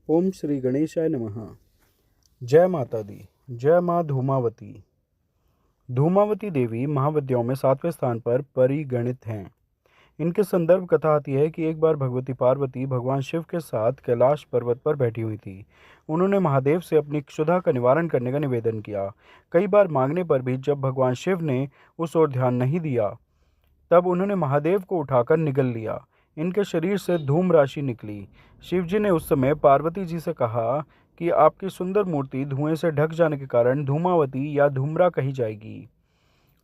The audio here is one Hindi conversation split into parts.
ओम श्री गणेशाय नमः। जय माता दी। जय माँ धूमावती। धूमावती देवी महाविद्याओं में 7वें स्थान पर परिगणित हैं। इनके संदर्भ कथा आती है कि एक बार भगवती पार्वती भगवान शिव के साथ कैलाश पर्वत पर बैठी हुई थी। उन्होंने महादेव से अपनी क्षुधा का निवारण करने का निवेदन किया। कई बार मांगने पर भी जब भगवान शिव ने उस ओर ध्यान नहीं दिया, तब उन्होंने महादेव को उठाकर निगल लिया। इनके शरीर से धूम राशि निकली। शिवजी ने उस समय पार्वती जी से कहा कि आपकी सुंदर मूर्ति धुएं से ढक जाने के कारण धूमावती या धूम्रा कही जाएगी।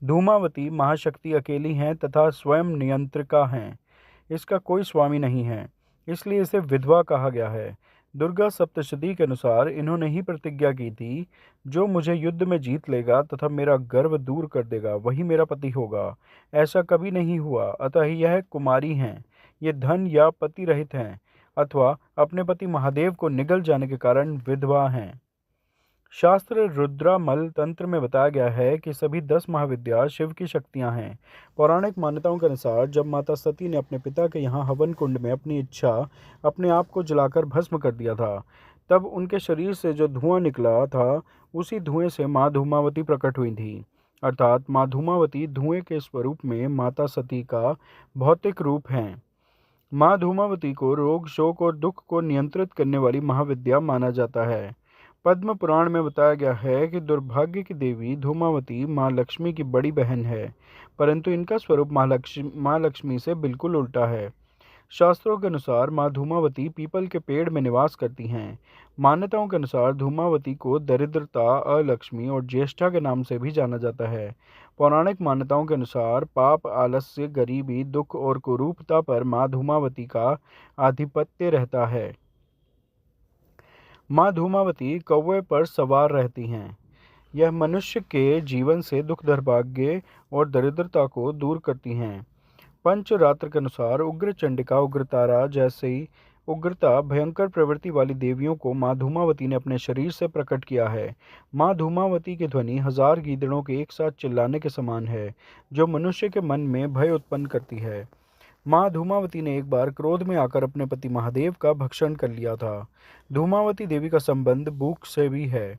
धूमावती महाशक्ति अकेली हैं तथा स्वयं नियंत्रिका हैं। इसका कोई स्वामी नहीं है, इसलिए इसे विधवा कहा गया है। दुर्गा सप्तशती के अनुसार इन्होंने ही प्रतिज्ञा की थी, जो मुझे युद्ध में जीत लेगा तथा मेरा गर्व दूर कर देगा वही मेरा पति होगा। ऐसा कभी नहीं हुआ, अतः यह कुमारी हैं। ये धन या पति रहित हैं, अथवा अपने पति महादेव को निगल जाने के कारण विधवा हैं। शास्त्र रुद्रामल तंत्र में बताया गया है कि सभी 10 महाविद्या शिव की शक्तियां हैं। पौराणिक मान्यताओं के अनुसार जब माता सती ने अपने पिता के यहाँ हवन कुंड में अपनी इच्छा अपने आप को जलाकर भस्म कर दिया था, तब उनके शरीर से जो धुआं निकला था, उसी धुएं से माँ धूमावती प्रकट हुई थी। अर्थात माँ धूमावती धुएं के स्वरूप में माता सती का भौतिक रूप हैं। माँ धूमावती को रोग, शोक और दुख को नियंत्रित करने वाली महाविद्या माना जाता है। पद्म पुराण में बताया गया है कि दुर्भाग्य की देवी धूमावती माँ लक्ष्मी की बड़ी बहन है, परंतु इनका स्वरूप माँ लक्ष्मी से बिल्कुल उल्टा है। शास्त्रों के अनुसार माँ धूमावती पीपल के पेड़ में निवास करती हैं। मान्यताओं के अनुसार धूमावती को दरिद्रता, अलक्ष्मी और ज्येष्ठा के नाम से भी जाना जाता है। पौराणिक मान्यताओं के अनुसार पाप, आलस्य, गरीबी, दुख और कुरूपता पर माँ धूमावती का आधिपत्य रहता है। माँ धूमावती कौवे पर सवार रहती हैं। यह मनुष्य के जीवन से दुख, दुर्भाग्य और दरिद्रता को दूर करती हैं। पंचरात्र के अनुसार उग्र चंडिका, उग्रतारा जैसी उग्रता, भयंकर प्रवृत्ति वाली देवियों को माँ धूमावती ने अपने शरीर से प्रकट किया है। माँ धूमावती की ध्वनि 1000 गीदड़ों के एक साथ चिल्लाने के समान है, जो मनुष्य के मन में भय उत्पन्न करती है। माँ धूमावती ने एक बार क्रोध में आकर अपने पति महादेव का भक्षण कर लिया था। धूमावती देवी का संबंध भूख से भी है।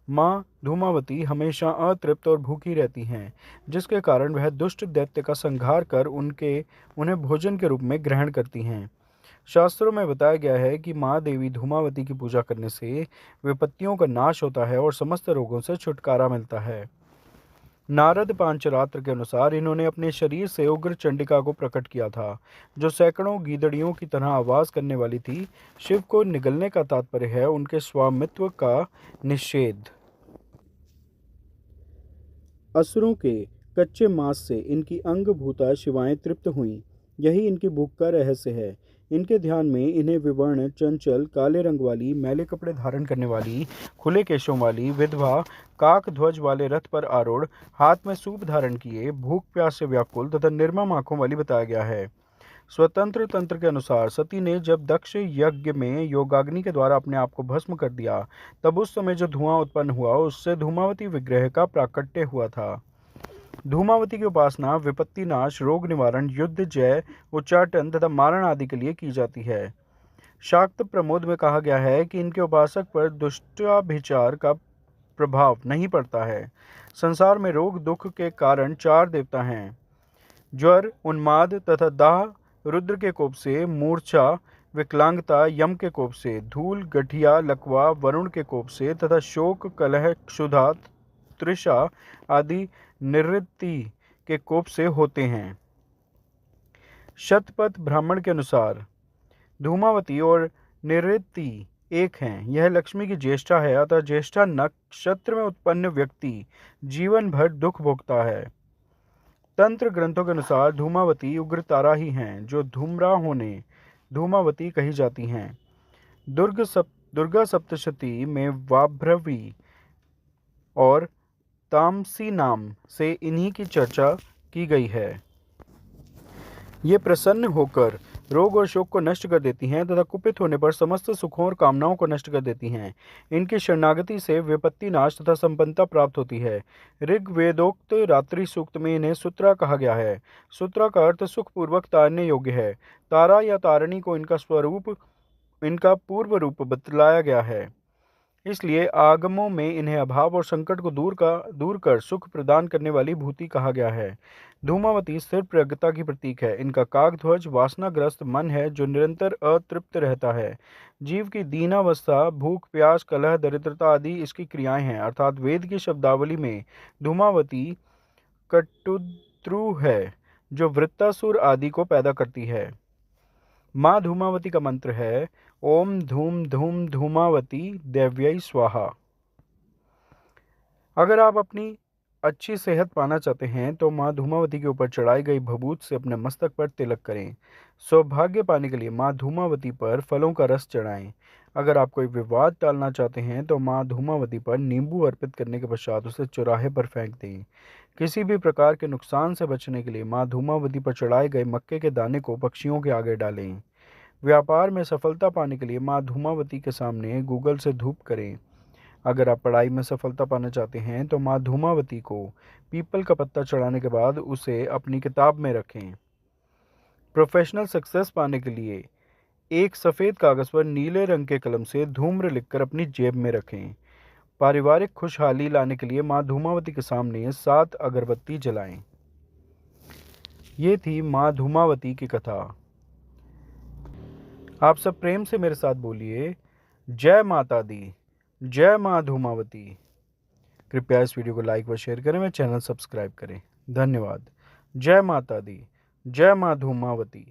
माँ धूमावती हमेशा अतृप्त और भूखी रहती हैं, जिसके कारण वह दुष्ट दैत्य का संहार कर उन्हें भोजन के रूप में ग्रहण करती हैं। शास्त्रों में बताया गया है कि माँ देवी धूमावती की पूजा करने से विपत्तियों का नाश होता है और समस्त रोगों से छुटकारा मिलता है। नारद पांचरात्र के अनुसार इन्होंने अपने शरीर से उग्र चंडिका को प्रकट किया था, जो सैकड़ों गीदड़ियों की तरह आवाज करने वाली थी। शिव को निगलने का तात्पर्य है उनके स्वामित्व का निषेध। असुरों के कच्चे मांस से इनकी अंगभूता शिवाएं तृप्त हुईं। यही इनकी भूख का रहस्य है। इनके ध्यान में इन्हें विवर्ण, चंचल, काले रंग वाली, मैले कपड़े धारण करने वाली, खुले केशों वाली, विधवा, काक ध्वज वाले रथ पर आरूढ़, हाथ में सूप धारण किए, भूख प्यास से व्याकुल तथा निर्मम आंखों वाली बताया गया है। स्वतंत्र तंत्र के अनुसार सती ने जब दक्ष यज्ञ में योगाग्नि के द्वारा अपने आप को भस्म कर दिया, तब उस समय जो धुआं उत्पन्न हुआ उससे धूमावती विग्रह का प्राकट्य हुआ था। धूमावती की उपासना विपत्ति नाश, रोग निवारण, युद्ध जय, उच्चाटन तथा मारण आदि के लिए की जाती है। शाक्त प्रमोद में कहा गया है कि इनके उपासक पर दुष्टाभिचार का प्रभाव नहीं पड़ता है। संसार में रोग दुख के कारण 4 देवता हैं: ज्वर, उन्माद तथा दाह रुद्र के कोप से, मूर्छा विकलांगता यम के कोप से, धूल गठिया लकवा वरुण के कोप से तथा शोक कलह क्षुधा तृषा आदि निवृत्ति के कोप से होते हैं। शतपथ ब्राह्मण के अनुसार धूमावती और निवृत्ति एक हैं। यह लक्ष्मी की ज्येष्ठा है, अतः ज्येष्ठा नक्षत्र में उत्पन्न व्यक्ति जीवन भर दुख भोगता है। तंत्र ग्रंथों के अनुसार धूमावती उग्रतारा ही हैं, जो धूम्रा होने धूमावती कही जाती हैं। दुर्गा सप्तशती में वाभ्रवी और तामसी नाम से इन्हीं की चर्चा की गई है। ये प्रसन्न होकर रोग और शोक को नष्ट कर देती हैं तथा कुपित होने पर समस्त सुखों और कामनाओं को नष्ट कर देती हैं। इनकी शरणागति से विपत्ति नाश तथा संपन्नता प्राप्त होती है। ऋग्वेदोक्त रात्रि सूक्त में इन्हें सुत्रा कहा गया है। सुत्रा का अर्थ सुखपूर्वक तारने योग्य है। तारा या तारणी को इनका स्वरूप इनका पूर्व रूप बतलाया गया है। इसलिए आगमों में इन्हें अभाव और संकट को दूर कर सुख प्रदान करने वाली भूति कहा गया है। धूमावती स्थिर प्रज्ञता की प्रतीक है। इनका काकध्वज वासनाग्रस्त मन है जो निरंतर अतृप्त रहता है। जीव की दीनावस्था, भूख, प्यास, कलह, दरिद्रता आदि इसकी क्रियाएं हैं। अर्थात वेद की शब्दावली में धूमावती कटुद्रु है जो वृत्तासुर आदि को पैदा करती है। माँ धूमावती का मंत्र है ओम धूम धूम धूमावती देव्यै स्वाहा। अगर आप अपनी अच्छी सेहत पाना चाहते हैं तो माँ धूमावती के ऊपर चढ़ाई गई भभूत से अपने मस्तक पर तिलक करें। सौभाग्य पाने के लिए माँ धूमावती पर फलों का रस चढ़ाएं। अगर आप कोई विवाद टालना चाहते हैं तो माँ धूमावती पर नींबू अर्पित करने के पश्चात उसे चौराहे पर फेंक दें। किसी भी प्रकार के नुकसान से बचने के लिए माँ धूमावती पर चढ़ाए गए मक्के के दाने को पक्षियों के आगे डालें। व्यापार में सफलता पाने के लिए माँ धूमावती के सामने गूगल से धूप करें। अगर आप पढ़ाई में सफलता पाना चाहते हैं तो माँ धूमावती को पीपल का पत्ता चढ़ाने के बाद उसे अपनी किताब में रखें। प्रोफेशनल सक्सेस पाने के लिए एक सफ़ेद कागज़ पर नीले रंग के कलम से धूम्र लिखकर अपनी जेब में रखें। पारिवारिक खुशहाली लाने के लिए माँ धूमावती के सामने 7 अगरबत्ती जलाएं। ये थी माँ धूमावती की कथा। आप सब प्रेम से मेरे साथ बोलिए, जय माता दी, जय माँ धूमावती। कृपया इस वीडियो को लाइक व शेयर करें, मेरे चैनल सब्सक्राइब करें। धन्यवाद। जय माता दी, जय माँ धूमावती।